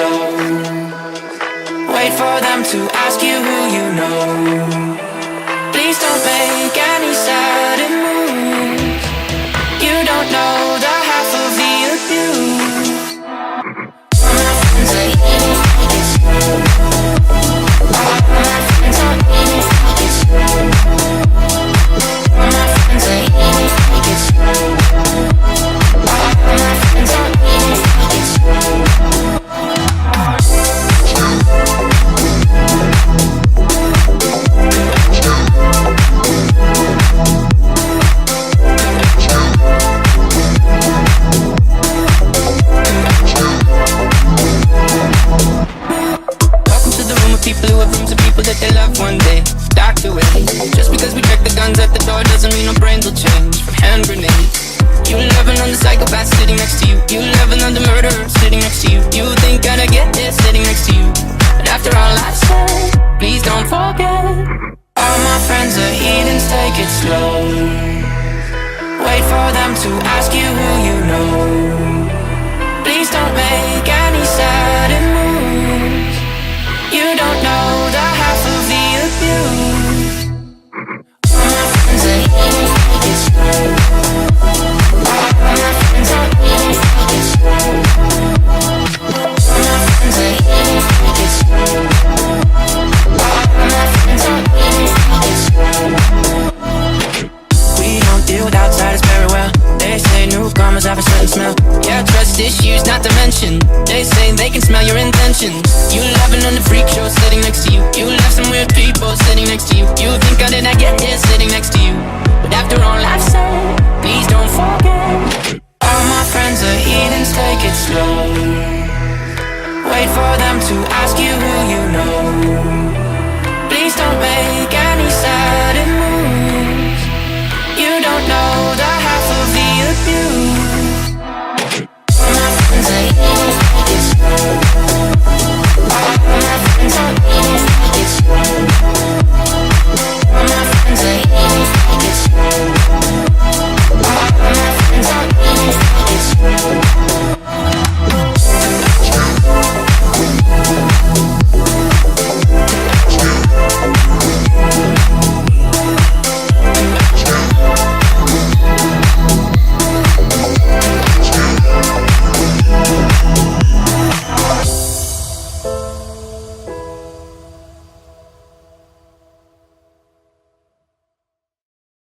slow. Wait for them to ask you who you know. Please don't make any sudden moves. You don't know the half of the abuse. All my friends are here, take it slow. All my friends are here, take it slow. All my friends are here, take it slow. All my friends are here, take it slow. People who have rooms of people that they love one day docked away. Just because we check the guns at the door doesn't mean our brains will change from hand grenades. You love another psychopath sitting next to you. You love another murderer sitting next to you. You think I'd get this sitting next to you. But after all I've said, please don't forget. All my friends are heathens, take it slow. Wait for them to ask you who you know. Please don't make any sudden moves. You don't know the half of the abuse. All my friends are here, take it slow. All my friends are here, take it slow. All my friends are here, take it slow. All my friends are here, take it slow. We don't deal with outsiders very well. They say newcomers have a certain smell. Yeah, trust issues not to mention. They say they can smell your intentions. You laughing on the freak show sitting next to you. You love some weird people sitting next to you. You think how did I get here sitting next to you? But after all I've said, please don't forget. All my friends are heathens, take it slow. Wait for them to ask you who you